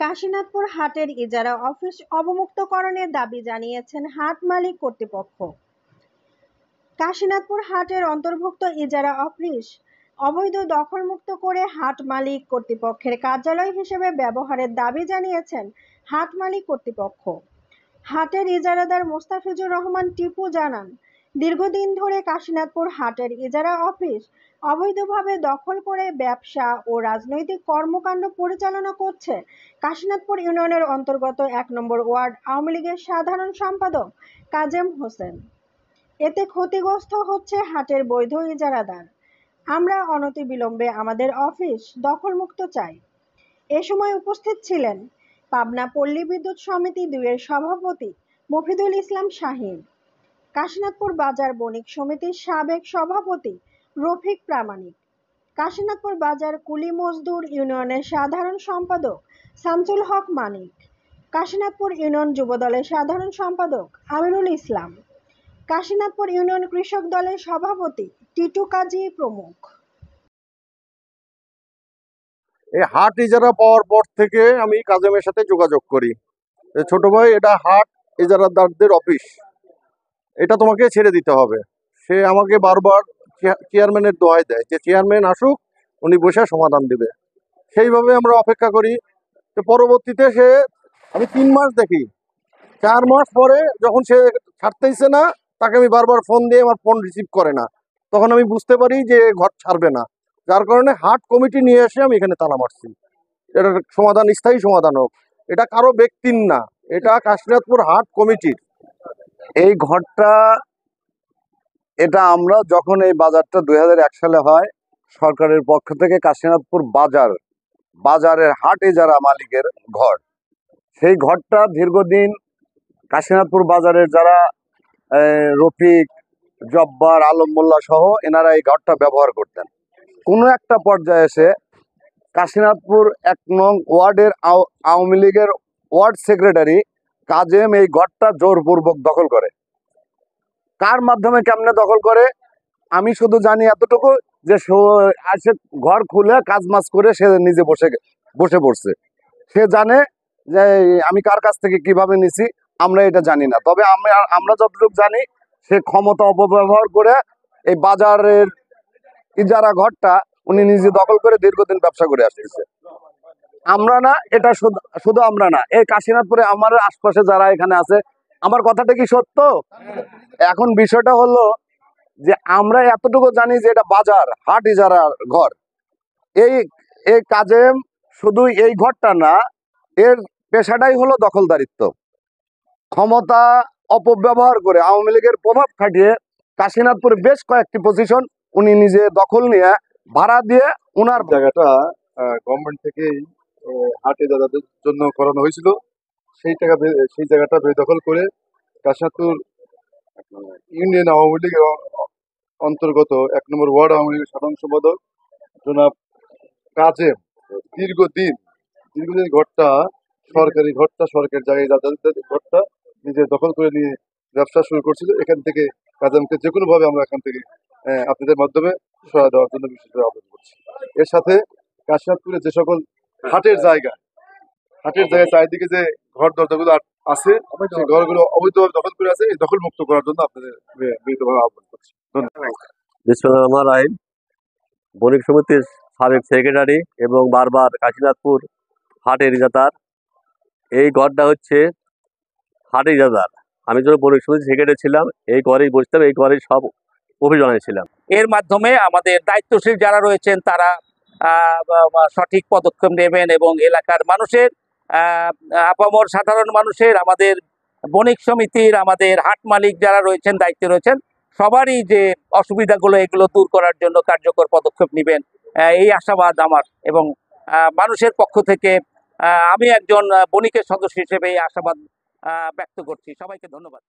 কাশীনাথপুর হাটের ইজারা অফিস অবমুক্তকরণের দাবি জানিয়েছেন হাট মালিক কর্তৃপক্ষ। কাশীনাথপুর হাটের অন্তর্ভুক্ত ইজারা অফিস অবৈধ দখলমুক্ত করে হাট মালিক কর্তৃপক্ষের কার্যালয় হিসেবে ব্যবহারের দাবি জানিয়েছেন হাট মালিক কর্তৃপক্ষ। হাটের ইজারাদার মোস্তাফিজুর রহমান টিপু জানান, দীর্ঘদিন ধরে কাশীনাথপুর হাটের ইজারা অফিস অবৈধভাবে দখল করে ব্যবসা ও রাজনৈতিক কর্মকাণ্ড পরিচালনা করছে কাশীনাথপুর ইউনিয়নের অন্তর্গত ১ নম্বর ওয়ার্ড আওয়ামী লীগের সাধারণ সম্পাদক কাজেম হোসেন। এতে ক্ষতিগ্রস্ত হচ্ছে হাটের বৈধ ইজারাদার। আমরা অনতিবিলম্বে আমাদের অফিস দখলমুক্ত চাই। এ সময় উপস্থিত ছিলেন পাবনা পল্লী বিদ্যুৎ সমিতি ২ এর সভাপতি মফিদুল ইসলাম শাহীন, কাশীনাথপুর বাজার বণিক সমিতির সাবেক সভাপতি রফিক প্রামাণিক, কাশীনাথপুর বাজার কুলি মজদুর ইউনিয়নের সাধারণ সম্পাদক শামসুল হক মানিক, কাশীনাথপুর ইউনিয়ন যুবদলের সাধারণ সম্পাদক আমিনুল ইসলাম, কাশীনাথপুর ইউনিয়ন কৃষক দলের সভাপতি টিটু কাজী প্রমুখ। এই হাট ইজারা পাওয়ার পর থেকে আমি কাজেমের সাথে যোগাযোগ করি, ছোট ভাই এটা হাট ইজারাদারদের অফিস, এটা তোমাকে ছেড়ে দিতে হবে। সে আমাকে বারবার চেয়ারম্যানের দোহাই দেয় যে চেয়ারম্যান আসুক, উনি বসে সমাধান দেবে। সেইভাবে আমরা অপেক্ষা করি। তো পরবর্তীতে আমি 3 মাস দেখি, 4 মাস পরে যখন সে ছাড়তেইছে না, তাকে আমি বারবার ফোন দিয়ে আমার ফোন রিসিভ করে না, তখন আমি বুঝতে পারি যে ঘর ছাড়বে না। যার কারণে হাট কমিটি নিয়ে এসে আমি এখানে তালা মারছি, এটার সমাধান স্থায়ী সমাধান হোক। এটা কারো ব্যক্তির না, এটা কাশীনাথপুর হাট কমিটির। এই ঘরটা এটা আমরা যখন এই বাজারটা 2001 সালে হয়, সরকারের পক্ষ থেকে কাশীনাথপুর বাজারের হাট ইজারা মালিকের ঘর। সেই ঘরটা দীর্ঘদিন কাশীনাথপুর বাজারের যারা রফিক, জব্বার, আলম মোল্লা সহ এনারা এই ঘরটা ব্যবহার করতেন। কোনো একটা পর্যায়ে এসে কাশীনাথপুর 1 নং ওয়ার্ডের আওয়ামী লীগের ওয়ার্ড সেক্রেটারি কাজেম এই ঘরটা জোরপূর্বক দখল করে। কার মাধ্যমে কেমনে দখল করে আমি শুধু জানি এতটুকু যে সে ঘর খুলে কাজ মাজ করে সে নিজে বসে পড়ছে। সে জানে যে আমি কার কাছ থেকে কিভাবে নিছি, আমরা এটা জানি না। তবে আমরা যতটুকু জানি সে ক্ষমতা অপব্যবহার করে এই বাজারের ইজারা ঘরটা উনি নিজে দখল করে দীর্ঘদিন ব্যবসা করে আসতেছে। আমরা না, এটা শুধু আমরা না, এই কাশীনাথপুরে আমার আশপাশে যারা এখানে আছে, আমার কথাটা কি সত্য? এখন বিষয়টা হলো যে আমরা এতটুকু জানি যে এটা বাজার হাট ইজারা ঘর। এই কাজে শুধু এই ঘরটা না, এর পেশাটাই হলো দখলদারিত্ব। ক্ষমতা অপব্যবহার করে আওয়ামী লীগের প্রভাব খাটিয়ে কাশীনাথপুরে বেশ কয়েকটি পজিশন উনি নিজে দখল নিয়ে ভাড়া দিয়ে উনার জায়গাটা গভর্নমেন্ট থেকেই হাট ইজারাদের জন্য করানো হয়েছিল। সেই জায়গাটা বেদখল করে কাশীনাথপুর ইউনিয়ন আওয়ামী লীগের অন্তর্গত 1 নম্বর ওয়ার্ড আওয়ামী লীগের সাধারণ সম্পাদক জনাব কাজেম দীর্ঘদিন ঘরটা সরকারি ঘরটা সরকারি জায়গায় যাতায়াতের ঘরটা নিজে দখল করে নিয়ে ব্যবসা শুরু করছিল। এখান থেকে কাজেমকে যে কোনো ভাবে আমরা এখান থেকে আপনাদের মাধ্যমে সহায়তা দেওয়ার জন্য বিশেষভাবে আবেদন করছি। এর সাথে কাশীনাথপুরে যে সকল হাটের জায়গায় চারিদিকে যে ঘর দরজাগুলো আছে, সেই ঘরগুলো অবৈধভাবে দখল করে আছে, এই দখল মুক্ত করার জন্য আপনাদের বিনীতভাবে আহ্বান করছি। ধন্যবাদ। বণিক সমিতির সাবেক সেক্রেটারি এবং বারবার কাশীনাথপুর হাটের ইজাদার। এই ঘরটা হচ্ছে হাটের ইজাদার। আমি যখন বণিক সমিতির সেক্রেটারি ছিলাম, এই ঘরেই বসতাম, এই ঘরেই সব অভিযোগ ছিলাম। এর মাধ্যমে আমাদের দায়িত্বশীল যারা রয়েছেন তারা সঠিক পদক্ষেপ নেবেন এবং এলাকার মানুষের, আপামর সাধারণ মানুষের, আমাদের বণিক সমিতির, আমাদের হাট মালিক যারা রয়েছেন, দায়িত্বে রয়েছেন, সবারই যে অসুবিধাগুলো এগুলো দূর করার জন্য কার্যকর পদক্ষেপ নেবেন, এই আশাবাদ আমার। এবং মানুষের পক্ষ থেকে আমি একজন বণিকের সদস্য হিসেবে এই আশাবাদ ব্যক্ত করছি। সবাইকে ধন্যবাদ।